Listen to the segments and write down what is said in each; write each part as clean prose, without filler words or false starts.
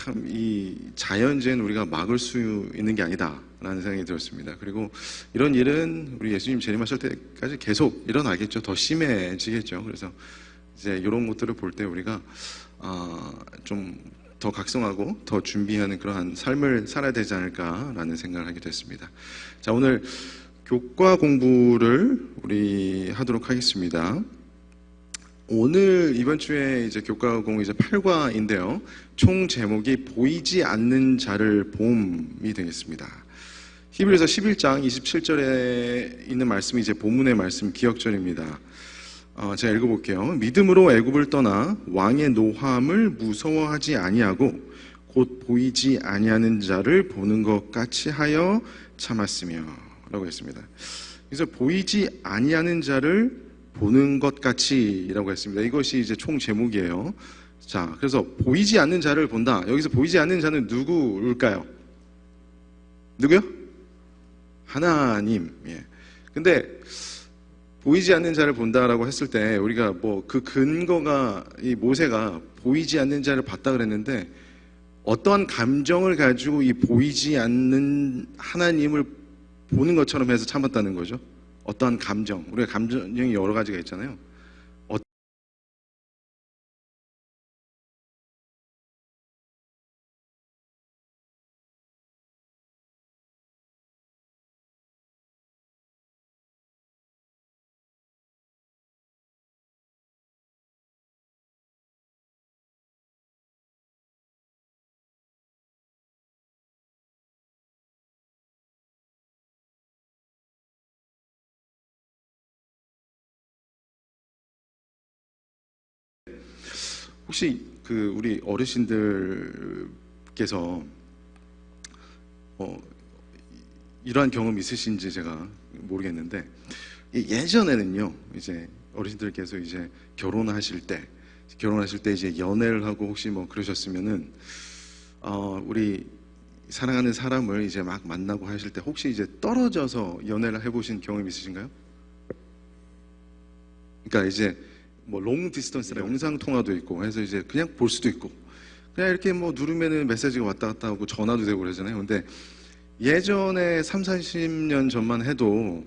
참 이 자연재해는 우리가 막을 수 있는 게 아니다 라는 생각이 들었습니다. 그리고 이런 일은 우리 예수님 재림하실 때까지 계속 일어나겠죠. 더 심해지겠죠. 그래서 이제 이런 것들을 볼 때 우리가 좀 더 각성하고 더 준비하는 그러한 삶을 살아야 되지 않을까라는 생각을 하게 됐습니다. 자, 오늘 교과 공부를 우리 하도록 하겠습니다. 오늘 이번 주에 이제 교과 공부 이제 8과인데요. 총 제목이 보이지 않는 자를 봄이 되겠습니다. 히브리서 11장 27절에 있는 말씀이 이제 본문의 말씀 기억절입니다. 제가 읽어볼게요. 믿음으로 애굽을 떠나 왕의 노함을 무서워하지 아니하고 곧 보이지 아니하는 자를 보는 것 같이 하여 참았으며 라고 했습니다. 그래서 보이지 아니하는 자를 보는 것 같이라고 했습니다. 이것이 이제 총 제목이에요. 자, 그래서 보이지 않는 자를 본다. 여기서 보이지 않는 자는 누구일까요? 누구요? 하나님. 예. 근데 보이지 않는 자를 본다라고 했을 때 우리가 뭐 그 근거가 이 모세가 보이지 않는 자를 봤다 그랬는데 어떠한 감정을 가지고 이 보이지 않는 하나님을 보는 것처럼 해서 참았다는 거죠. 어떠한 감정, 우리가 감정이 여러 가지가 있잖아요. 혹시 그 우리 어르신들께서 이러한 경험 있으신지 제가 모르겠는데 예전에는요 이제 어르신들께서 이제 결혼하실 때 이제 연애를 하고 혹시 뭐 그러셨으면은 우리 사랑하는 사람을 이제 막 만나고 하실 때 혹시 이제 떨어져서 연애를 해보신 경험 있으신가요? 그러니까 이제 뭐 롱 디스턴스라 영상 통화도 있고 해서 이제 그냥 볼 수도 있고 그냥 이렇게 뭐 누르면은 메시지가 왔다 갔다 하고 전화도 되고 그러잖아요. 근데 예전에 3, 40년 전만 해도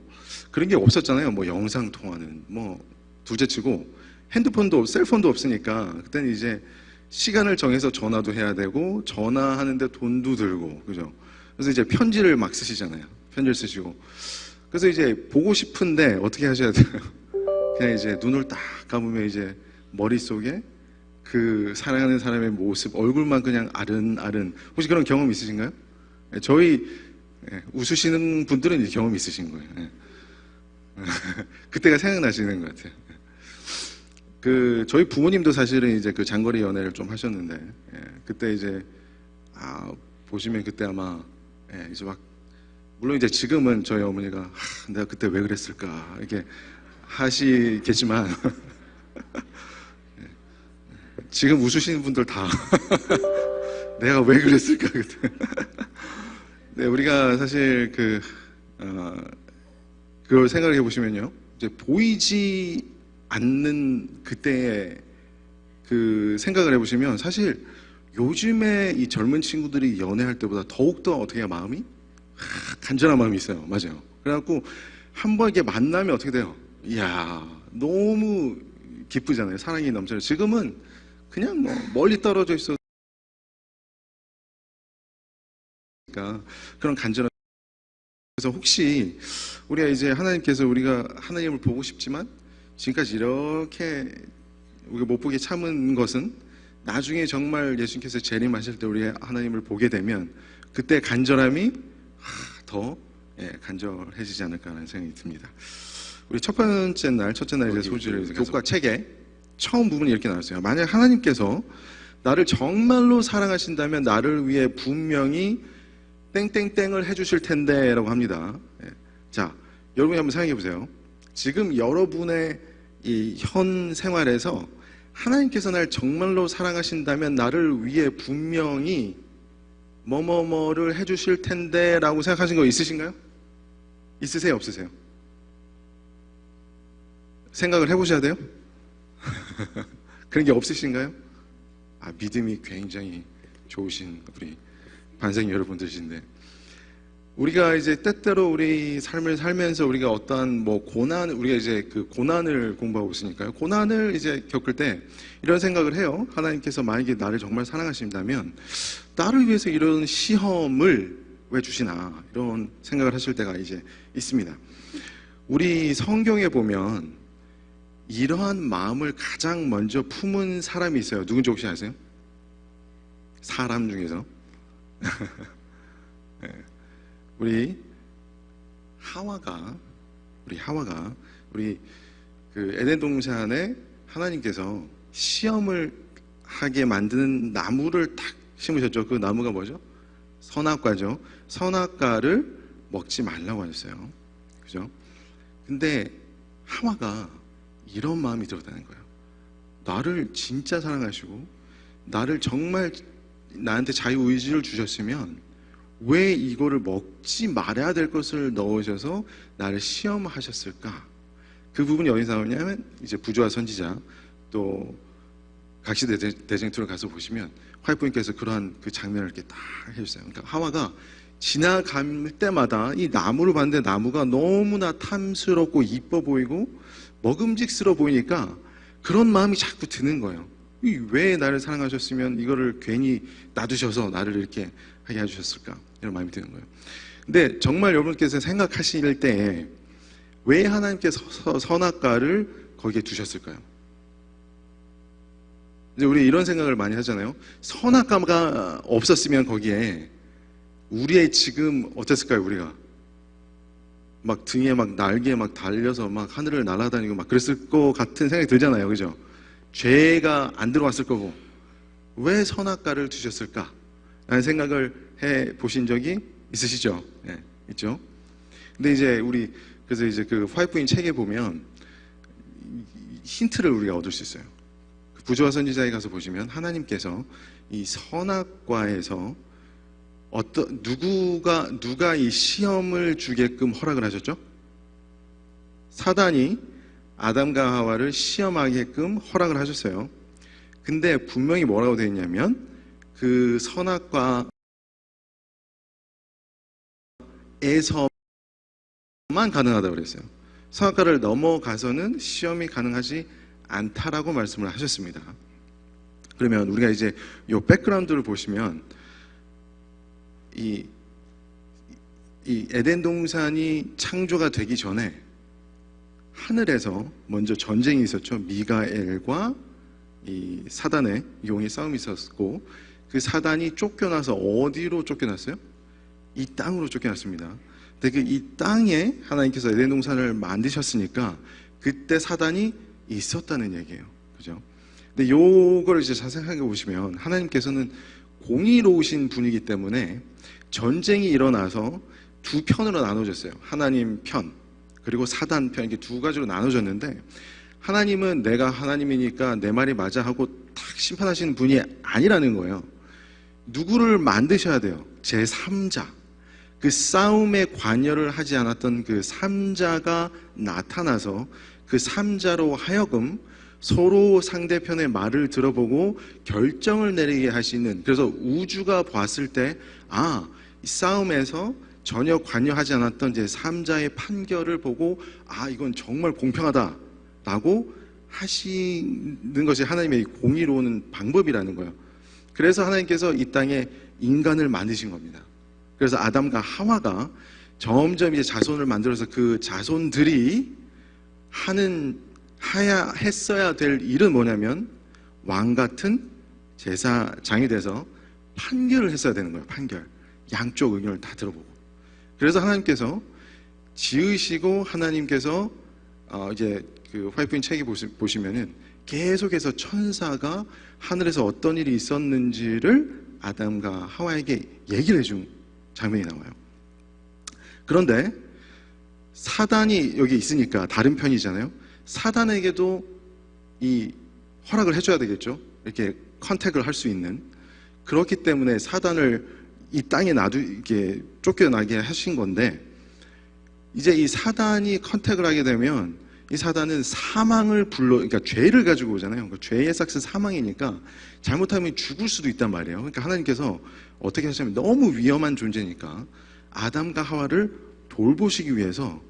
그런 게 없었잖아요. 뭐 영상 통화는 뭐 둘째치고 핸드폰도 셀폰도 없으니까 그때는 이제 시간을 정해서 전화도 해야 되고 전화하는데 돈도 들고 그죠. 그래서 이제 편지를 막 쓰시잖아요. 편지를 쓰시고 그래서 이제 보고 싶은데 어떻게 하셔야 돼요? 그냥 이제 눈을 딱 감으면 이제 머릿속에 그 사랑하는 사람의 모습, 얼굴만 그냥 아른아른. 혹시 그런 경험 있으신가요? 저희 웃으시는 분들은 이제 경험 있으신 거예요. 그때가 생각나시는 것 같아요. 그 저희 부모님도 사실은 이제 그 장거리 연애를 좀 하셨는데 그때 이제 보시면 그때 아마 이제 막 물론 이제 지금은 저희 어머니가 내가 그때 왜 그랬을까 이렇게 하시겠지만 지금 웃으시는 분들 다 내가 왜 그랬을까 그때. 네, 우리가 사실 그걸 생각을 해보시면요, 이제 보이지 않는 그때의 그 생각을 해보시면 사실 요즘에 이 젊은 친구들이 연애할 때보다 더욱더 어떻게 해요, 마음이 간절한 마음이 있어요. 맞아요. 그래갖고 한번 이렇게 만나면 어떻게 돼요? 이야, 너무 기쁘잖아요. 사랑이 넘쳐요. 지금은 그냥 뭐 멀리 떨어져 있어도 그런 간절한. 그래서 혹시 우리가 이제 하나님께서 우리가 하나님을 보고 싶지만 지금까지 이렇게 우리가 못 보게 참은 것은 나중에 정말 예수님께서 재림하실 때 우리 하나님을 보게 되면 그때 간절함이 더 간절해지지 않을까라는 생각이 듭니다. 우리 첫째 날 이제 소지를 교과 책에 처음 부분이 이렇게 나왔어요. 만약 하나님께서 나를 정말로 사랑하신다면 나를 위해 분명히 땡땡땡을 해주실 텐데 라고 합니다. 자, 여러분이 한번 생각해 보세요. 지금 여러분의 이 현 생활에서 하나님께서 날 정말로 사랑하신다면 나를 위해 분명히 뭐뭐뭐를 해주실 텐데 라고 생각하신 거 있으신가요? 있으세요? 없으세요? 생각을 해보셔야 돼요? 그런 게 없으신가요? 믿음이 굉장히 좋으신 우리 반생 여러분들이신데, 우리가 이제 때때로 우리 삶을 살면서 우리가 어떠한 뭐 우리가 이제 그 고난을 공부하고 있으니까요. 고난을 이제 겪을 때 이런 생각을 해요. 하나님께서 만약에 나를 정말 사랑하신다면 나를 위해서 이런 시험을 왜 주시나, 이런 생각을 하실 때가 이제 있습니다. 우리 성경에 보면 이러한 마음을 가장 먼저 품은 사람이 있어요. 누군지 혹시 아세요? 사람 중에서 네. 우리 하와가 우리 그 에덴 동산에 하나님께서 시험을 하게 만드는 나무를 탁 심으셨죠. 그 나무가 뭐죠? 선악과죠. 선악과를 먹지 말라고 하셨어요. 그죠? 근데 하와가 이런 마음이 들었다는 거예요. 나를 진짜 사랑하시고 나를 정말 나한테 자유의지를 주셨으면 왜 이거를 먹지 말아야 될 것을 넣으셔서 나를 시험하셨을까? 그 부분이 어디서 나오냐면 이제 부조와 선지자 또 각시대쟁투를 가서 보시면 화이프님께서 그러한 그 장면을 이렇게 딱 해주세요. 그러니까 하와가 지나갈 때마다 이 나무를 봤는데 나무가 너무나 탐스럽고 이뻐 보이고 먹음직스러워 보이니까 그런 마음이 자꾸 드는 거예요. 왜 나를 사랑하셨으면 이거를 괜히 놔두셔서 나를 이렇게 하게 해주셨을까? 이런 마음이 드는 거예요. 근데 정말 여러분께서 생각하실 때 왜 하나님께서 선악과를 거기에 두셨을까요? 이제 우리 이런 생각을 많이 하잖아요. 선악과가 없었으면 거기에 우리의 지금 어땠을까요? 우리가 막 등에 막 날개에 막 달려서 막 하늘을 날아다니고 막 그랬을 것 같은 생각이 들잖아요. 그죠? 죄가 안 들어왔을 거고 왜 선악과를 두셨을까? 라는 생각을 해 보신 적이 있으시죠? 네, 있죠? 근데 이제 그래서 이제 그 화이프인 책에 보면 힌트를 우리가 얻을 수 있어요. 부조와 선지자에 가서 보시면 하나님께서 이 선악과에서 누가 이 시험을 주게끔 허락을 하셨죠? 사단이 아담과 하와를 시험하게끔 허락을 하셨어요. 근데 분명히 뭐라고 되어 있냐면 그 선악과에서만 가능하다고 그랬어요. 선악과를 넘어가서는 시험이 가능하지 않다라고 말씀을 하셨습니다. 그러면 우리가 이제 이 백그라운드를 보시면 이 에덴 동산이 창조가 되기 전에 하늘에서 먼저 전쟁이 있었죠. 미가엘과 이 사단의 용의 싸움이 있었고 그 사단이 쫓겨나서 어디로 쫓겨났어요? 이 땅으로 쫓겨났습니다. 근데 이 땅에 하나님께서 에덴 동산을 만드셨으니까 그때 사단이 있었다는 얘기예요. 그죠? 근데 요거를 이제 자세하게 보시면 하나님께서는 공의로우신 분이기 때문에 전쟁이 일어나서 두 편으로 나눠졌어요. 하나님 편 그리고 사단 편, 이렇게 두 가지로 나눠졌는데 하나님은 내가 하나님이니까 내 말이 맞아 하고 탁 심판하시는 분이 아니라는 거예요. 누구를 만드셔야 돼요. 제3자. 그 싸움에 관여를 하지 않았던 그 3자가 나타나서 그 3자로 하여금 서로 상대편의 말을 들어보고 결정을 내리게 하시는, 그래서 우주가 봤을 때 이 싸움에서 전혀 관여하지 않았던 제 3자의 판결을 보고 이건 정말 공평하다라고 하시는 것이 하나님의 공의로운 방법이라는 거예요. 그래서 하나님께서 이 땅에 인간을 만드신 겁니다. 그래서 아담과 하와가 점점 이제 자손을 만들어서 그 자손들이 했어야 될 일은 뭐냐면 왕 같은 제사장이 돼서 판결을 했어야 되는 거예요. 판결. 양쪽 의견을 다 들어보고. 그래서 하나님께서 지으시고 하나님께서 이제 그 화이프인 책에 보시면은 계속해서 천사가 하늘에서 어떤 일이 있었는지를 아담과 하와에게 얘기를 해준 장면이 나와요. 그런데 사단이 여기 있으니까 다른 편이잖아요. 사단에게도 이 허락을 해줘야 되겠죠. 이렇게 컨택을 할 수 있는. 그렇기 때문에 사단을 이 땅에 이렇게 쫓겨나게 하신 건데, 이제 이 사단이 컨택을 하게 되면 이 사단은 사망을 그러니까 죄를 가지고 오잖아요. 그러니까 죄의 삭스 사망이니까 잘못하면 죽을 수도 있단 말이에요. 그러니까 하나님께서 어떻게 하시냐면 너무 위험한 존재니까 아담과 하와를 돌보시기 위해서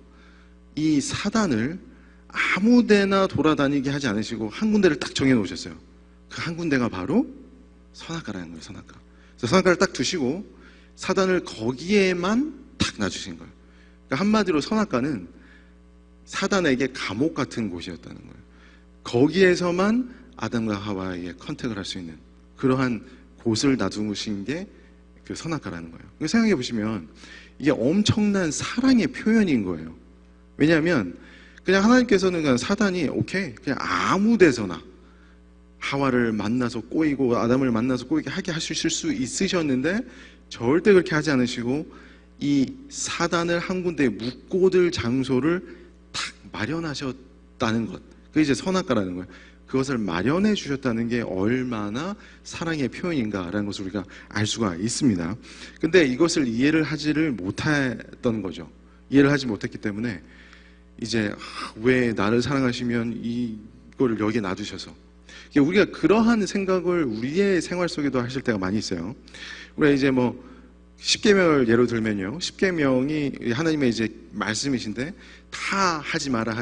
이 사단을 아무데나 돌아다니게 하지 않으시고 한 군데를 딱 정해 놓으셨어요. 그 한 군데가 바로 선악과라는 거예요. 선악과. 그래서 선악과를 딱 두시고 사단을 거기에만 딱 놔주신 거예요. 그러니까 한마디로 선악과는 사단에게 감옥 같은 곳이었다는 거예요. 거기에서만 아담과 하와에게 컨택을 할 수 있는 그러한 곳을 놔두신 게 그 선악과라는 거예요. 생각해 보시면 이게 엄청난 사랑의 표현인 거예요. 왜냐하면 그냥 하나님께서는 그냥 사단이 오케이 그냥 아무 데서나 하와를 만나서 꼬이고 아담을 만나서 꼬이게 하게 하실 수 있으셨는데 절대 그렇게 하지 않으시고 이 사단을 한 군데에 묶고들 장소를 탁 마련하셨다는 것, 그게 이제 선악과라는 거예요. 그것을 마련해 주셨다는 게 얼마나 사랑의 표현인가라는 것을 우리가 알 수가 있습니다. 근데 이것을 이해를 하지를 못했던 거죠. 이해를 하지 못했기 때문에 이제 왜 나를 사랑하시면 이거를 여기에 놔두셔서, 우리가 그러한 생각을 우리의 생활 속에도 하실 때가 많이 있어요. 우리가 이제 뭐 10계명을 예로 들면요, 10계명이 하나님의 이제 말씀이신데 다 하지 마라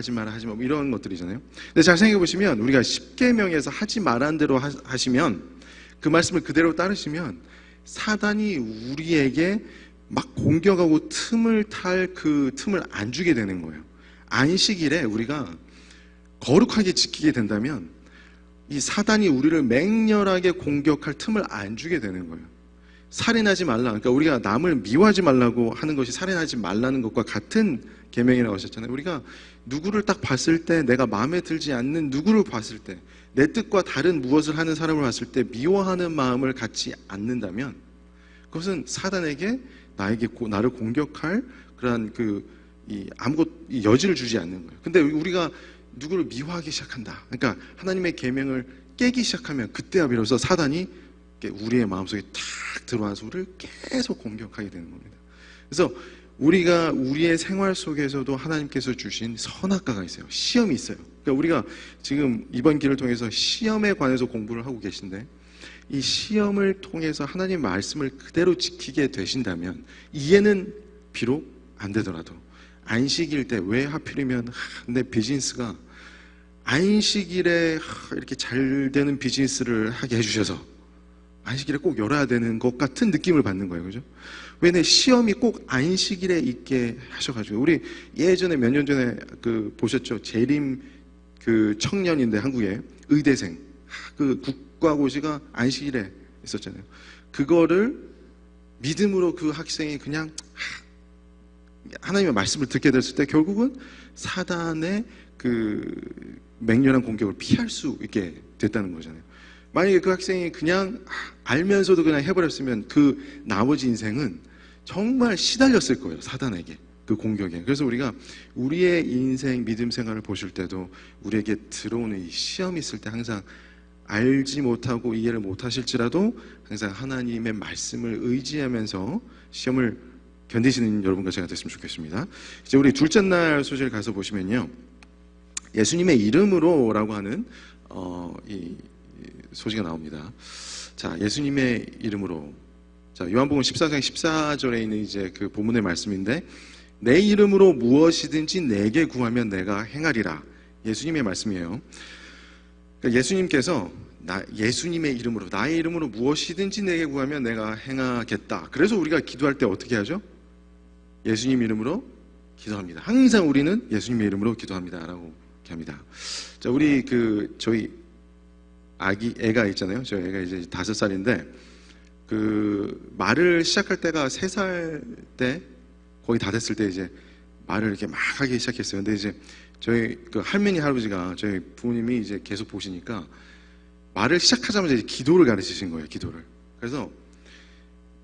이런 것들이잖아요. 근데 잘 생각해 보시면 우리가 10계명에서 하지 말라는 대로 하시면, 그 말씀을 그대로 따르시면 사단이 우리에게 막 공격하고 틈을 탈 그 틈을 안 주게 되는 거예요. 안식일에 우리가 거룩하게 지키게 된다면 이 사단이 우리를 맹렬하게 공격할 틈을 안 주게 되는 거예요. 살인하지 말라, 그러니까 우리가 남을 미워하지 말라고 하는 것이 살인하지 말라는 것과 같은 계명이라고 하셨잖아요. 우리가 누구를 딱 봤을 때, 내가 마음에 들지 않는 누구를 봤을 때, 내 뜻과 다른 무엇을 하는 사람을 봤을 때 미워하는 마음을 갖지 않는다면 그것은 사단에게 나를 공격할 그러한 아무것 여지를 주지 않는 거예요. 근데 우리가 누구를 미워하기 시작한다, 그러니까 하나님의 계명을 깨기 시작하면 그때야 비로소 사단이 우리의 마음속에 탁 들어와서 우리를 계속 공격하게 되는 겁니다. 그래서 우리가 우리의 생활 속에서도 하나님께서 주신 선악과가 있어요. 시험이 있어요. 그러니까 우리가 지금 이번 기를 통해서 시험에 관해서 공부를 하고 계신데, 이 시험을 통해서 하나님의 말씀을 그대로 지키게 되신다면, 이해는 비록 안 되더라도 안식일 때 왜 하필이면 내 비즈니스가 안식일에 이렇게 잘 되는 비즈니스를 하게 해주셔서 안식일에 꼭 열어야 되는 것 같은 느낌을 받는 거예요. 그죠? 왜 내 시험이 꼭 안식일에 있게 하셔가지고, 우리 예전에 몇 년 전에 보셨죠? 재림 청년인데 한국에 의대생, 그 국가고시가 안식일에 있었잖아요. 그거를 믿음으로 그 학생이 그냥 하나님의 말씀을 듣게 됐을 때 결국은 사단의 맹렬한 공격을 피할 수 있게 됐다는 거잖아요. 만약에 그 학생이 그냥 알면서도 그냥 해버렸으면 그 나머지 인생은 정말 시달렸을 거예요, 사단에게, 그 공격에. 그래서 우리가 우리의 인생 믿음 생활을 보실 때도 우리에게 들어오는 이 시험이 있을 때 항상 알지 못하고 이해를 못하실지라도 항상 하나님의 말씀을 의지하면서 시험을 견디시는 여러분과 제가 됐으면 좋겠습니다. 이제 우리 둘째 날 소절 가서 보시면요, 예수님의 이름으로라고 하는 이 소식이 나옵니다. 자, 예수님의 이름으로. 자, 요한복음 14장 14절에 있는 이제 그 본문의 말씀인데, 내 이름으로 무엇이든지 내게 구하면 내가 행하리라. 예수님의 말씀이에요. 그러니까 예수님께서 예수님의 이름으로, 나의 이름으로 무엇이든지 내게 구하면 내가 행하겠다. 그래서 우리가 기도할 때 어떻게 하죠? 예수님 이름으로 기도합니다. 항상 우리는 예수님의 이름으로 기도합니다라고 합니다. 자, 우리 저희 애가 있잖아요. 저희 애가 이제 5살인데 말을 시작할 때가 3살 때 거의 다 됐을 때 이제 말을 이렇게 막 하기 시작했어요. 근데 이제 저희 할머니 할아버지가 저희 부모님이 이제 계속 보시니까 말을 시작하자마자 이제 기도를 가르치신 거예요. 기도를. 그래서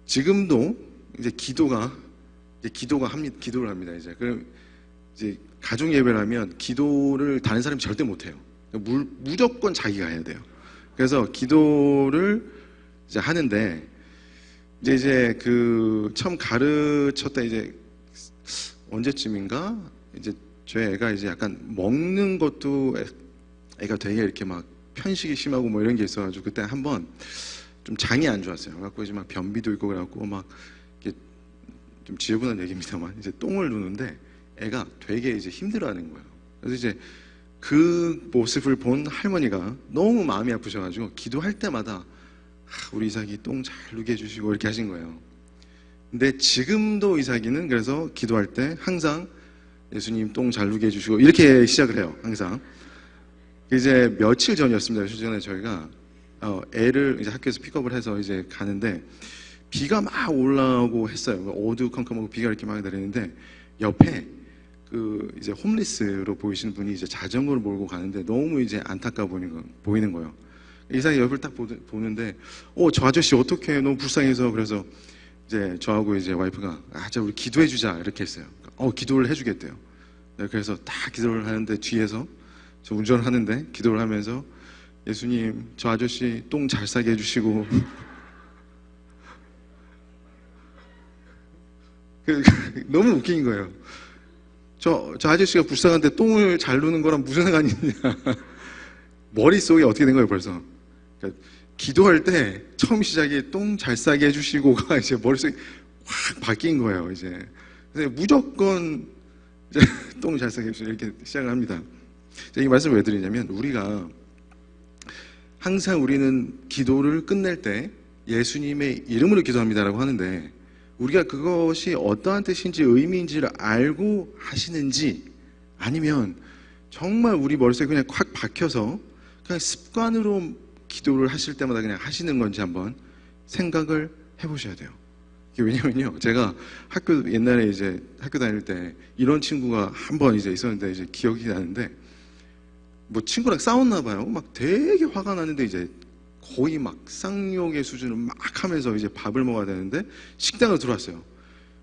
지금도 이제 기도를 합니다. 이제 그럼 이제 가족 예배를 하면 기도를 다른 사람이 절대 못 해요. 무조건 자기가 해야 돼요. 그래서 기도를 이제 하는데, 이제 처음 가르쳤다 이제 언제쯤인가 이제 저희 애가 이제 약간 먹는 것도 애가 되게 이렇게 막 편식이 심하고 뭐 이런 게 있어가지고 그때 한번 좀 장이 안 좋았어요. 그래갖고 이제 막 변비도 있고 그래갖고 막 이렇게 좀 지저분한 얘기입니다만 이제 똥을 누는데 애가 되게 이제 힘들어하는 거예요. 그래서 이제 그 모습을 본 할머니가 너무 마음이 아프셔가지고 기도할 때마다 우리 이삭이 똥 잘 누게 해주시고 이렇게 하신 거예요. 근데 지금도 이삭이는 그래서 기도할 때 항상 예수님 똥 잘 누게 해주시고 이렇게 시작을 해요. 항상. 이제 며칠 전이었습니다. 며칠 전에 저희가 애를 이제 학교에서 픽업을 해서 이제 가는데 비가 막 올라오고 했어요. 어두컴컴하고 비가 이렇게 막 내리는데 옆에 그 이제 홈리스로 보이시는 분이 이제 자전거를 몰고 가는데 너무 이제 안타까워 보이는 거예요. 이상하게 옆을 딱 보는데 저 아저씨 어떡해 너무 불쌍해서 그래서 이제 저하고 이제 와이프가 자 우리 기도해 주자 이렇게 했어요. 기도를 해주겠대요. 네, 그래서 다 기도를 하는데 뒤에서 저 운전을 하는데 기도를 하면서 예수님 저 아저씨 똥 잘 싸게 해주시고 너무 웃긴 거예요. 저 아저씨가 불쌍한데 똥을 잘 누는 거랑 무슨 상관이 있냐. 머릿속에 어떻게 된 거예요 벌써. 그러니까 기도할 때 처음 시작이 똥 잘 싸게 해주시고가 이제 머릿속에 확 바뀐 거예요. 이제 그래서 무조건 이제 똥 잘 싸게 해주시고 이렇게 시작을 합니다. 이 말씀을 왜 드리냐면 우리가 항상 우리는 기도를 끝낼 때 예수님의 이름으로 기도합니다라고 하는데 우리가 그것이 어떠한 뜻인지 의미인지를 알고 하시는지 아니면 정말 우리 머릿속에 그냥 확 박혀서 그냥 습관으로 기도를 하실 때마다 그냥 하시는 건지 한번 생각을 해보셔야 돼요. 왜냐면요, 제가 옛날에 이제 학교 다닐 때 이런 친구가 한 번 이제 있었는데 이제 기억이 나는데 뭐 친구랑 싸웠나 봐요. 막 되게 화가 나는데 이제 거의 막 쌍욕의 수준을 막 하면서 이제 밥을 먹어야 되는데 식당으로 들어왔어요.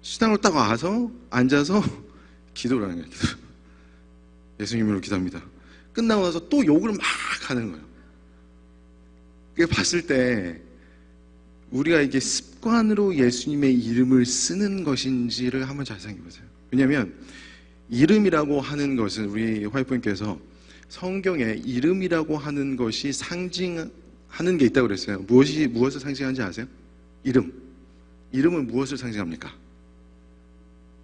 식당으로 딱 와서 앉아서 기도를 하는 거예요. 예수님으로 기도합니다. 끝나고 나서 또 욕을 막 하는 거예요. 그게 봤을 때 우리가 이게 습관으로 예수님의 이름을 쓰는 것인지를 한번 잘 생각해 보세요. 왜냐하면 이름이라고 하는 것은 우리 화이프님께서 성경에 이름이라고 하는 것이 상징하는 게 있다고 그랬어요. 무엇을 상징하는지 아세요? 이름은 무엇을 상징합니까?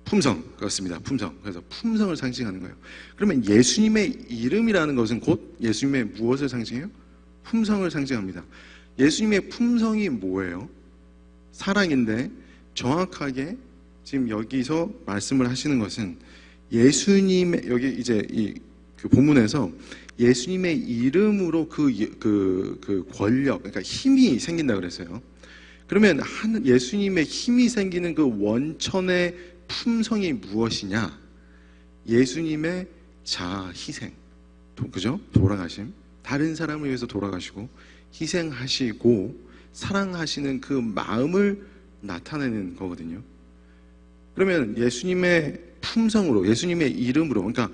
품성. 그렇습니다. 품성. 그래서 품성을 상징하는 거예요. 그러면 예수님의 이름이라는 것은 곧 예수님의 무엇을 상징해요? 품성을 상징합니다. 예수님의 품성이 뭐예요? 사랑인데 정확하게 지금 여기서 말씀을 하시는 것은 예수님의 여기 이제 그 본문에서 예수님의 이름으로 그 권력, 그러니까 힘이 생긴다 그랬어요. 그러면 예수님의 힘이 생기는 그 원천의 품성이 무엇이냐? 예수님의 희생, 그죠? 돌아가심, 다른 사람을 위해서 돌아가시고 희생하시고 사랑하시는 그 마음을 나타내는 거거든요. 그러면 예수님의 품성으로, 예수님의 이름으로, 그러니까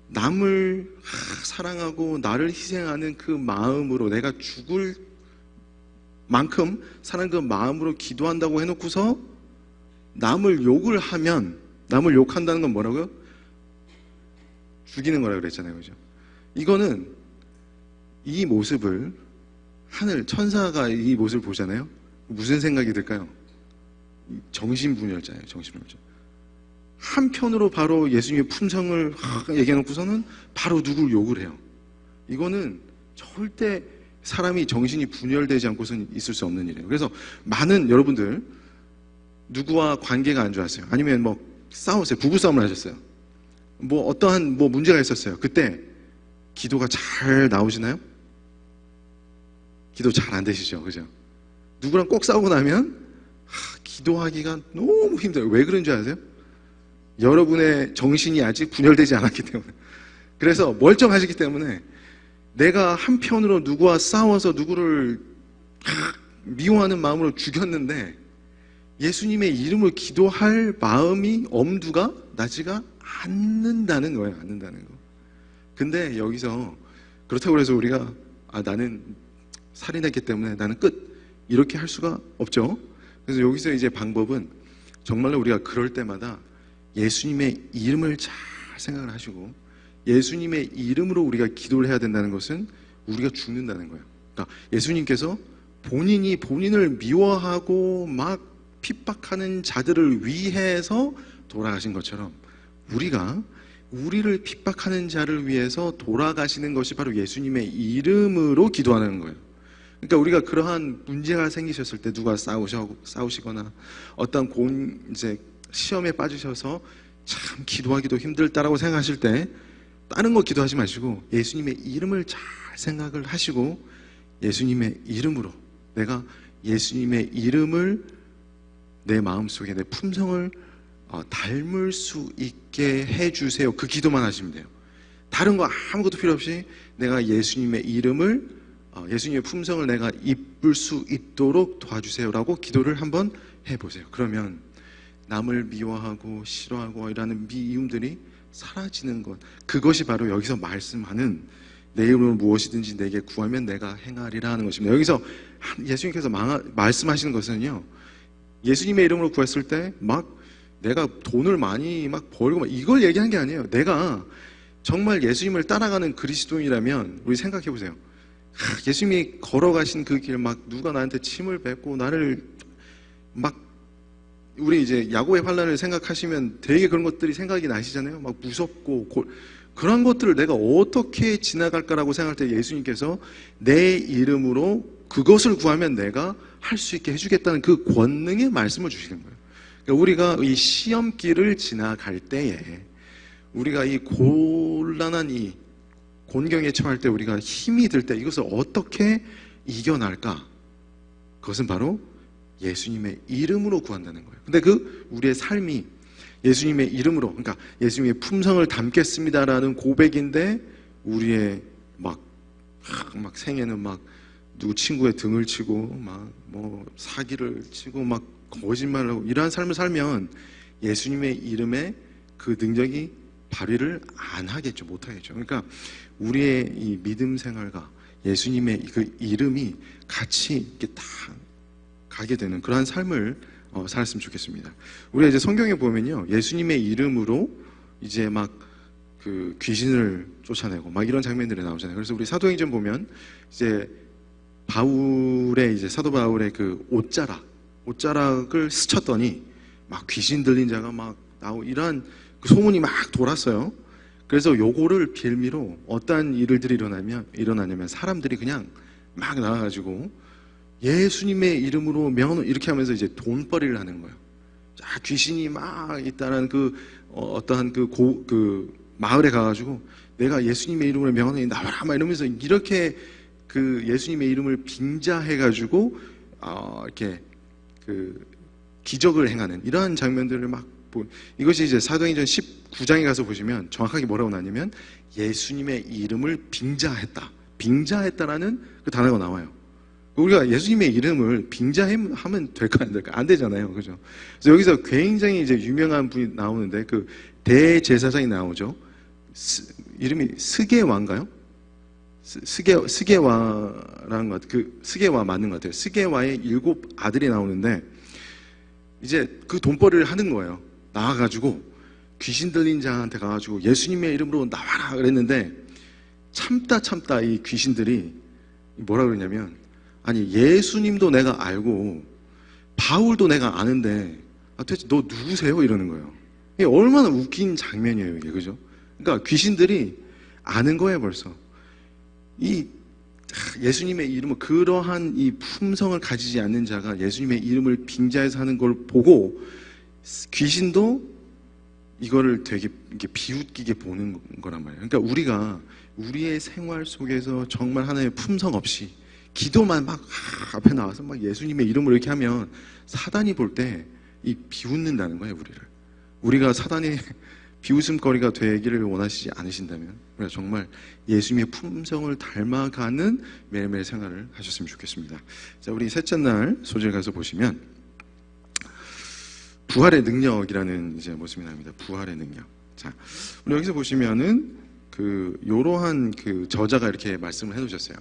남을 사랑하고 나를 희생하는 그 마음으로 내가 죽을 만큼 사는 그 마음으로 기도한다고 해놓고서 남을 욕을 하면, 남을 욕한다는 건 뭐라고요? 죽이는 거라고 그랬잖아요. 그죠? 이거는 이 모습을 천사가 이 모습을 보잖아요. 무슨 생각이 들까요? 정신분열자예요. 정신분열자. 한편으로 바로 예수님의 품성을 얘기해놓고서는 바로 누구를 욕을 해요. 이거는 절대 사람이 정신이 분열되지 않고서는 있을 수 없는 일이에요. 그래서 많은 여러분들 누구와 관계가 안 좋았어요. 아니면 뭐 싸웠어요. 부부싸움을 하셨어요. 뭐 어떠한 문제가 있었어요. 그때 기도가 잘 나오시나요? 기도 잘 안 되시죠. 그죠? 누구랑 꼭 싸우고 나면 기도하기가 너무 힘들어요. 왜 그런 줄 아세요? 여러분의 정신이 아직 분열되지 않았기 때문에. 그래서 멀쩡하시기 때문에 내가 한편으로 누구와 싸워서 누구를 미워하는 마음으로 죽였는데 예수님의 이름을 기도할 마음이 엄두가 나지가 않는다는 거예요. 않는다는 거. 근데 여기서 그렇다고 해서 우리가 나는 살인했기 때문에 나는 끝 이렇게 할 수가 없죠. 그래서 여기서 이제 방법은 정말로 우리가 그럴 때마다 예수님의 이름을 잘 생각을 하시고, 예수님의 이름으로 우리가 기도를 해야 된다는 것은 우리가 죽는다는 거예요. 그러니까 예수님께서 본인이 본인을 미워하고 막 핍박하는 자들을 위해서 돌아가신 것처럼 우리가 우리를 핍박하는 자를 위해서 돌아가시는 것이 바로 예수님의 이름으로 기도하는 거예요. 그러니까 우리가 그러한 문제가 생기셨을 때, 누가 싸우시거나 어떤 이제 시험에 빠지셔서 참 기도하기도 힘들다라고 생각하실 때 다른 거 기도하지 마시고 예수님의 이름을 잘 생각을 하시고, 예수님의 이름으로, 내가 예수님의 이름을 내 마음속에, 내 품성을 닮을 수 있게 해주세요. 그 기도만 하시면 돼요. 다른 거 아무것도 필요 없이 내가 예수님의 이름을, 예수님의 품성을 내가 입을 수 있도록 도와주세요라고 기도를 한번 해보세요. 그러면 남을 미워하고 싫어하고 이라는 미움들이 사라지는 것, 그것이 바로 여기서 말씀하는 내 이름으로 무엇이든지 내게 구하면 내가 행하리라 하는 것입니다. 여기서 예수님께서 말씀하시는 것은요, 예수님의 이름으로 구했을 때 막 내가 돈을 많이 막 벌고 막 이걸 얘기하는 게 아니에요. 내가 정말 예수님을 따라가는 그리스도인이라면, 우리 생각해 보세요. 예수님이 걸어가신 그 길, 막 누가 나한테 침을 뱉고 나를 막, 우리 이제 야고의 환난을 생각하시면 되게 그런 것들이 생각이 나시잖아요. 막 무섭고 그런 것들을 내가 어떻게 지나갈까라고 생각할 때 예수님께서 내 이름으로 그것을 구하면 내가 할 수 있게 해주겠다는 그 권능의 말씀을 주시는 거예요. 그러니까 우리가 이 시험길을 지나갈 때에, 우리가 이 곤란한 이 곤경에 처할 때, 우리가 힘이 들 때 이것을 어떻게 이겨날까? 그것은 바로 예수님의 이름으로 구한다는 거예요. 근데 그 우리의 삶이 예수님의 이름으로, 그러니까 예수님의 품성을 담겠습니다라는 고백인데, 우리의 막 생애는 막 누구 친구의 등을 치고 막 뭐 사기를 치고 막 거짓말을 하고 이러한 삶을 살면 예수님의 이름에 그 능력이 발휘를 안 하겠죠, 못 하겠죠. 그러니까 우리의 이 믿음 생활과 예수님의 그 이름이 같이 이렇게 다 가게 되는 그러한 삶을 살았으면 좋겠습니다. 우리가 이제 성경에 보면요, 예수님의 이름으로 이제 막 그 귀신을 쫓아내고 막 이런 장면들이 나오잖아요. 그래서 우리 사도행전 보면 이제 사도 바울의 그 옷자락을 스쳤더니 막 귀신 들린 자가 막 나오고 이러한 그 소문이 막 돌았어요. 그래서 요거를 빌미로 어떠한 일들이 일어나냐면 사람들이 그냥 막 나와가지고 예수님의 이름으로 명함 이렇게 하면서 이제 돈벌이를 하는 거예요. 자, 귀신이 막 있다는 어떠한 그 마을에 가가지고 내가 예수님의 이름으로 명함이 나와라 막 이러면서 이렇게 그 예수님의 이름을 빙자해가지고 이렇게 그 기적을 행하는 이러한 장면들을 막 이것이 이제 사도행전 19장에 가서 보시면 정확하게 뭐라고 나냐면 예수님의 이름을 빙자했다라는 그 단어가 나와요. 우리가 예수님의 이름을 빙자하면 될까 안 될까? 안 되잖아요, 그죠? 그래서 여기서 굉장히 이제 유명한 분이 나오는데 그 대제사장이 나오죠. 이름이 스게와인가요? 스게와라는 것, 스게와 맞는 것 같아요. 스게와의 7 아들이 나오는데 이제 그 돈벌이를 하는 거예요. 나와가지고 귀신 들린 자한테 가가지고 예수님의 이름으로 나와라 그랬는데 참다 이 귀신들이 뭐라 그러냐면, 아니 예수님도 내가 알고 바울도 내가 아는데 도대체 너 누구세요? 이러는 거예요. 이게 얼마나 웃긴 장면이에요, 이게, 그죠? 그러니까 귀신들이 아는 거예요, 벌써. 이 예수님의 이름을, 그러한 이 품성을 가지지 않는 자가 예수님의 이름을 빙자해서 하는 걸 보고 귀신도 이거를 되게 이렇게 비웃기게 보는 거란 말이에요. 그러니까 우리가 우리의 생활 속에서 정말 하나의 품성 없이 기도만 막 앞에 나와서 막 예수님의 이름으로 이렇게 하면 사단이 볼 때 이 비웃는다는 거예요, 우리가 사단의 비웃음거리가 되기를 원하시지 않으신다면 우리가 정말 예수님의 품성을 닮아가는 매일매일 생활을 하셨으면 좋겠습니다. 자, 우리 셋째 날 소절 가서 보시면 부활의 능력이라는 이제 모습이 나옵니다. 부활의 능력. 자, 우리 여기서 보시면은 요러한 저자가 이렇게 말씀을 해놓으셨어요.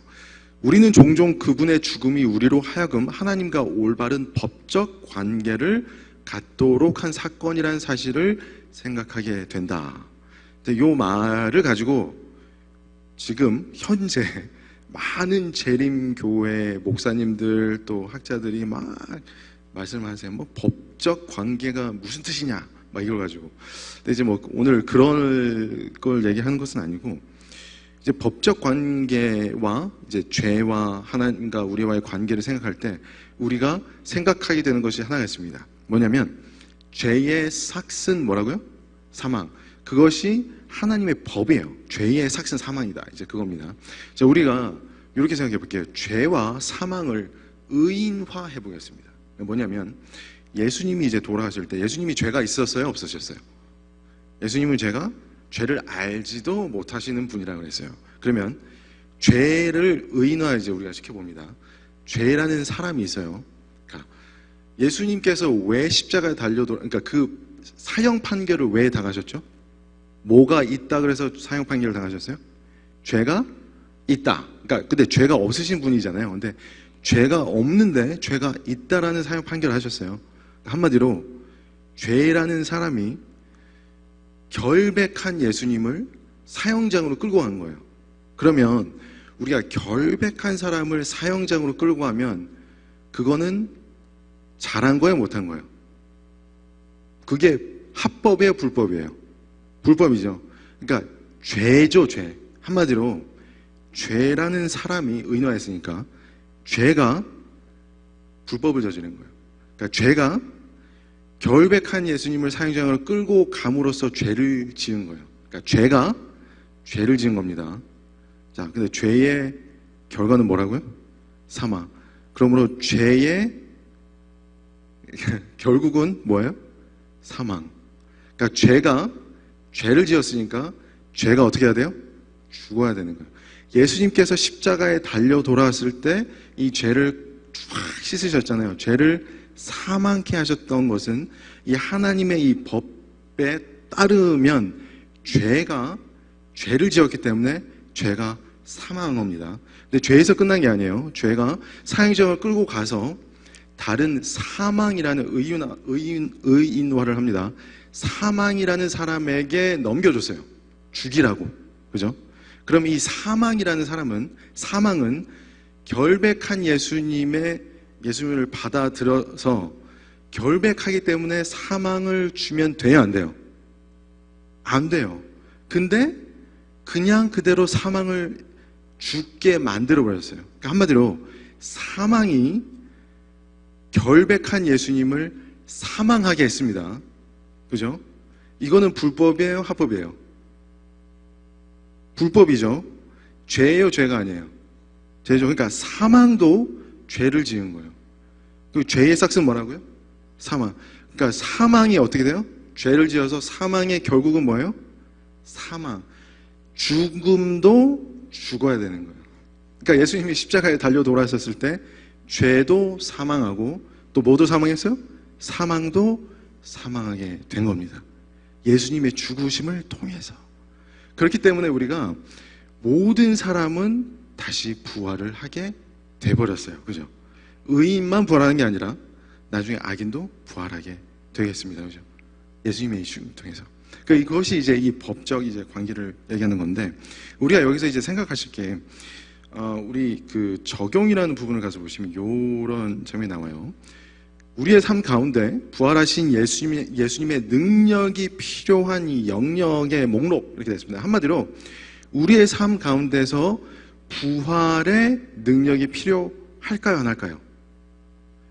우리는 종종 그분의 죽음이 우리로 하여금 하나님과 올바른 법적 관계를 갖도록 한 사건이라는 사실을 생각하게 된다. 근데 요 말을 가지고 지금 현재 많은 재림교회 목사님들 또 학자들이 막 말씀하세요. 뭐 법적 관계가 무슨 뜻이냐 막 이걸 가지고. 근데 이제 뭐 오늘 그런 걸 얘기하는 것은 아니고, 이제 법적 관계와 이제 죄와 하나님과 우리와의 관계를 생각할 때 우리가 생각하게 되는 것이 하나가 있습니다. 뭐냐면 죄의 삭은 뭐라고요? 사망. 그것이 하나님의 법이에요. 죄의 삭은 사망이다. 이제 그겁니다. 자, 우리가 이렇게 생각해 볼게요. 죄와 사망을 의인화해 보겠습니다. 뭐냐면 예수님이 이제 돌아가실 때 예수님이 죄가 있었어요? 없으셨어요? 예수님은 죄를 알지도 못하시는 분이라고 그랬어요. 그러면 죄를 의인화 이제 우리가 시켜봅니다. 죄라는 사람이 있어요. 그러니까 예수님께서 왜 십자가에 그러니까 그 사형 판결을 왜 당하셨죠? 뭐가 있다 그래서 사형 판결을 당하셨어요? 죄가 있다. 그러니까 근데 죄가 없으신 분이잖아요. 근데 죄가 없는데 죄가 있다라는 사형 판결을 하셨어요. 한마디로 죄라는 사람이 결백한 예수님을 사형장으로 끌고 간 거예요. 그러면 우리가 결백한 사람을 사형장으로 끌고 가면 그거는 잘한 거예요, 못한 거예요? 그게 합법이에요, 불법이에요? 불법이죠. 그러니까 죄죠, 죄. 한마디로 죄라는 사람이 의인화했으니까 죄가 불법을 저지른 거예요. 그러니까 죄가 결백한 예수님을 사형장으로 끌고 감으로써 죄를 지은 거예요. 그러니까 죄가 죄를 지은 겁니다. 자, 근데 죄의 결과는 뭐라고요? 사망. 그러므로 죄의 결국은 뭐예요? 사망. 그러니까 죄가 죄를 지었으니까 죄가 어떻게 해야 돼요? 죽어야 되는 거예요. 예수님께서 십자가에 달려 돌아왔을 때 이 죄를 쫙 씻으셨잖아요. 죄를 사망케 하셨던 것은 이 하나님의 이 법에 따르면 죄를 지었기 때문에 죄가 사망한 겁니다. 근데 죄에서 끝난 게 아니에요. 죄가 사형장을 끌고 가서 다른 사망이라는 의인화를 합니다. 사망이라는 사람에게 넘겨줬어요. 죽이라고. 그죠? 그럼 이 사망은 결백한 예수님을 받아들여서 결백하기 때문에 사망을 주면 돼요, 안 돼요? 안 돼요. 근데 그냥 그대로 사망을 죽게 만들어 버렸어요. 그러니까 한마디로 사망이 결백한 예수님을 사망하게 했습니다. 그죠? 이거는 불법이에요, 합법이에요? 불법이죠. 죄예요, 죄가 아니에요? 죄죠. 그러니까 사망도 죄를 지은 거예요. 그 죄의 삭은 뭐라고요? 사망. 그러니까 사망이 어떻게 돼요? 죄를 지어서 사망의 결국은 뭐예요? 사망. 죽음도 죽어야 되는 거예요. 그러니까 예수님이 십자가에 달려 돌아섰을 때 죄도 사망하고 또 뭐도 사망했어요? 사망도 사망하게 된 겁니다. 예수님의 죽으심을 통해서. 그렇기 때문에 우리가 모든 사람은 다시 부활을 하게 돼버렸어요. 그죠? 의인만 부활하는 게 아니라 나중에 악인도 부활하게 되겠습니다. 그죠? 예수님의 죽음을 통해서. 그것이 이제 이 법적 이제 관계를 얘기하는 건데, 우리가 여기서 이제 생각하실 게, 우리 그 적용이라는 부분을 가서 보시면 이런 점이 나와요. 우리의 삶 가운데 부활하신 예수님의 능력이 필요한 이 영역의 목록, 이렇게 됐습니다. 한마디로 우리의 삶 가운데서 부활의 능력이 필요할까요, 안 할까요?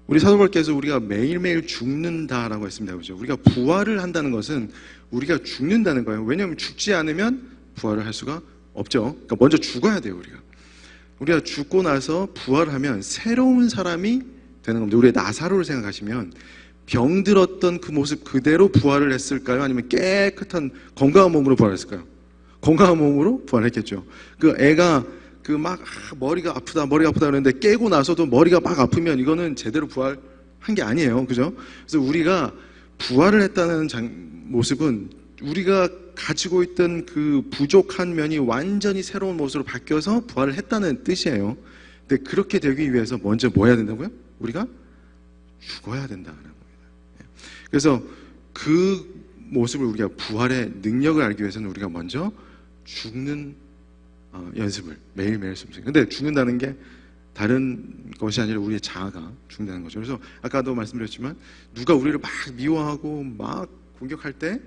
우리 사도바울께서 우리가 매일매일 죽는다라고 했습니다. 그죠? 우리가 부활을 한다는 것은 우리가 죽는다는 거예요. 왜냐하면 죽지 않으면 부활을 할 수가 없죠. 그러니까 먼저 죽어야 돼요, 우리가 죽고 나서 부활하면 새로운 사람이 되는 겁니다. 우리의 나사로를 생각하시면 병들었던 그 모습 그대로 부활을 했을까요? 아니면 깨끗한 건강한 몸으로 부활했을까요? 건강한 몸으로 부활했겠죠. 그 애가 그 막 머리가 아프다 그러는데 깨고 나서도 머리가 막 아프면 이거는 제대로 부활한 게 아니에요. 그죠? 그래서 우리가 부활을 했다는 모습은 우리가 가지고 있던 그 부족한 면이 완전히 새로운 모습으로 바뀌어서 부활을 했다는 뜻이에요. 근데 그렇게 되기 위해서 먼저 뭐 해야 된다고요? 우리가 죽어야 된다는 겁니다. 그래서 그 모습을 우리가 부활의 능력을 알기 위해서는 우리가 먼저 죽는 연습을 매일매일 습니다. 근데 죽는다는 게 다른 것이 아니라 우리의 자아가 죽는다는 거죠. 그래서 아까도 말씀드렸지만 누가 우리를 막 미워하고 막 공격할 때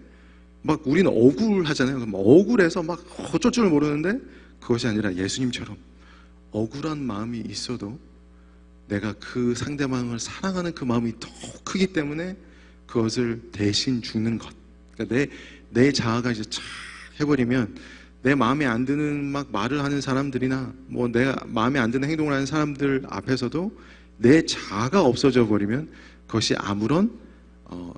막 우리는 억울하잖아요. 그럼 억울해서 막 어쩔 줄 모르는데 그것이 아니라 예수님처럼 억울한 마음이 있어도 내가 그 상대방을 사랑하는 그 마음이 더 크기 때문에 그것을 대신 죽는 것. 그러니까 내 자아가 이제 착 해버리면 내 마음에 안 드는 막 말을 하는 사람들이나 뭐 내가 마음에 안 드는 행동을 하는 사람들 앞에서도 내 자아가 없어져 버리면 그것이 아무런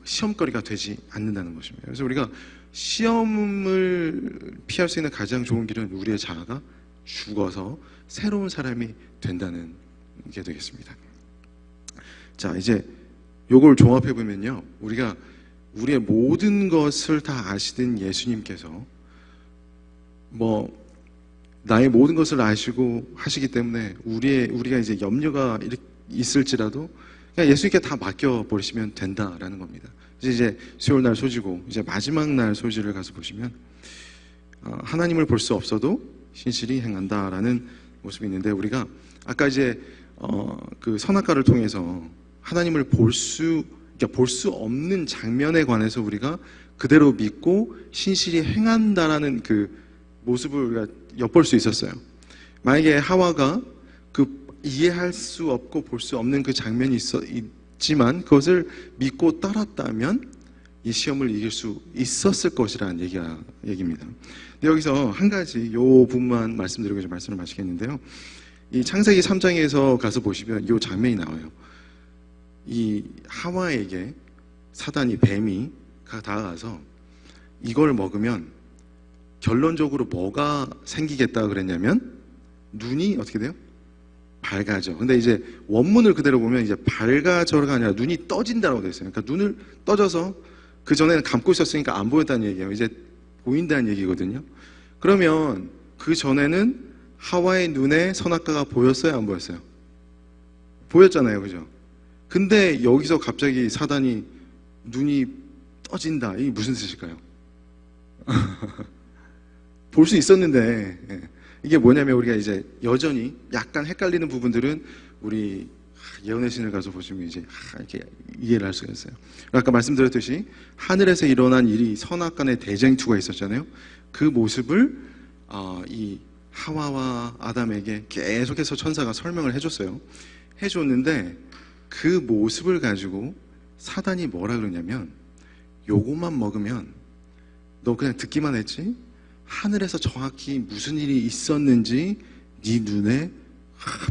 시험거리가 되지 않는다는 것입니다. 그래서 우리가 시험을 피할 수 있는 가장 좋은 길은 우리의 자아가 죽어서 새로운 사람이 된다는 게 되겠습니다. 자, 이제 요걸 종합해 보면요, 우리가 우리의 모든 것을 다 아시던 예수님께서 뭐 나의 모든 것을 아시고 하시기 때문에 우리가 이제 염려가 있을지라도 그냥 예수님께 다 맡겨 버리시면 된다라는 겁니다. 이제 수요일날 소지고 이제 마지막 날 소지를 가서 보시면 하나님을 볼 수 없어도 신실히 행한다라는 모습이 있는데, 우리가 아까 이제 그 선악과를 통해서 하나님을 볼 수 없는 장면에 관해서 우리가 그대로 믿고 신실히 행한다라는 그 모습을 우리가 엿볼 수 있었어요. 만약에 하와가 그 이해할 수 없고 볼 수 없는 그 장면이 있지만 그것을 믿고 따랐다면 이 시험을 이길 수 있었을 것이라는 얘기입니다. 근데 여기서 한 가지 요 부분만 말씀드리고 이제 말씀을 마치겠는데요. 이 창세기 3장에서 가서 보시면 요 장면이 나와요. 이 하와에게 사단이, 뱀이 다가가서 이걸 먹으면 결론적으로 뭐가 생기겠다 그랬냐면 눈이 어떻게 돼요? 밝아져. 근데 이제 원문을 그대로 보면 이제 밝아져가 아니라 눈이 떠진다고 되어 있어요. 그러니까 눈을 떠져서 그 전에는 감고 있었으니까 안 보였다는 얘기예요. 이제 보인다는 얘기거든요. 그러면 그 전에는 하와의 눈에 선악과가 보였어요, 안 보였어요? 보였잖아요, 그죠? 근데 여기서 갑자기 사단이 눈이 떠진다. 이게 무슨 뜻일까요? 볼 수 있었는데, 이게 뭐냐면 우리가 이제 여전히 약간 헷갈리는 부분들은 우리 예언의 신을 가서 보시면 이제 이렇게 이해를 할 수가 있어요. 아까 말씀드렸듯이 하늘에서 일어난 일이 선악간의 대쟁투가 있었잖아요. 그 모습을 이 하와와 아담에게 계속해서 천사가 설명을 해줬어요. 해줬는데 그 모습을 가지고 사단이 뭐라 그러냐면 요것만 먹으면 너 그냥 듣기만 했지 하늘에서 정확히 무슨 일이 있었는지 네 눈에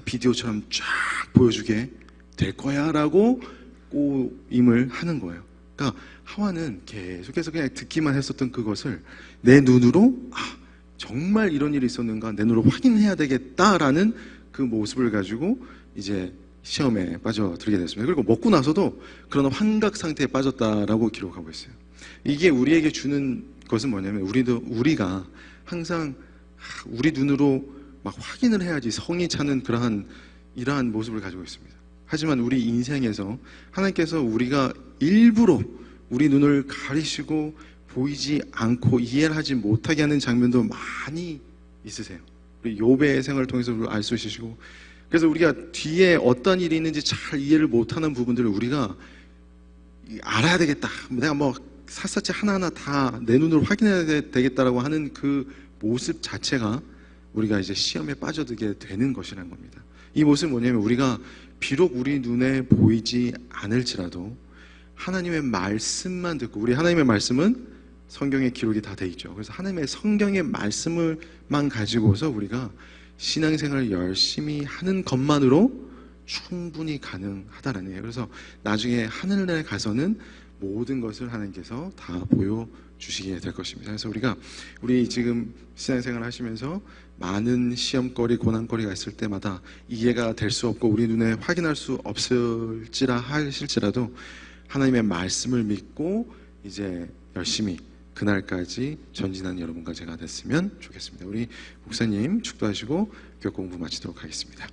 비디오처럼 쫙 보여주게 될 거야 라고 꼬임을 하는 거예요. 그러니까 하와는 계속해서 그냥 듣기만 했었던 그것을 내 눈으로 정말 이런 일이 있었는가 내 눈으로 확인해야 되겠다라는 그 모습을 가지고 이제 시험에 빠져들게 됐습니다. 그리고 먹고 나서도 그런 환각 상태에 빠졌다라고 기록하고 있어요. 이게 우리에게 주는 것은 뭐냐면 우리가 항상 우리 눈으로 막 확인을 해야지 성이 차는 이러한 모습을 가지고 있습니다. 하지만 우리 인생에서 하나님께서 우리가 일부러 우리 눈을 가리시고 보이지 않고 이해를 하지 못하게 하는 장면도 많이 있으세요. 우리 욥의 생활을 통해서 알 수 있으시고, 그래서 우리가 뒤에 어떤 일이 있는지 잘 이해를 못하는 부분들을 우리가 알아야 되겠다. 내가 뭐 샅샅이 하나하나 다 내 눈으로 확인해야 되겠다라고 하는 그 모습 자체가 우리가 이제 시험에 빠져들게 되는 것이라는 겁니다. 이 모습은 뭐냐면 우리가 비록 우리 눈에 보이지 않을지라도 하나님의 말씀만 듣고, 우리 하나님의 말씀은 성경에 기록이 다 돼 있죠. 그래서 하나님의 성경의 말씀을만 가지고서 우리가 신앙생활을 열심히 하는 것만으로 충분히 가능하다라는 거예요. 그래서 나중에 하늘나라에 가서는 모든 것을 하나님께서 다 보여주시게 될 것입니다. 그래서 우리 지금 신앙생활을 하시면서 많은 시험거리, 고난거리가 있을 때마다 이해가 될 수 없고 우리 눈에 확인할 수 없을지라 하실지라도 하나님의 말씀을 믿고 이제 열심히 그날까지 전진하는 여러분과 제가 됐으면 좋겠습니다. 우리 목사님 축도하시고 교육 공부 마치도록 하겠습니다.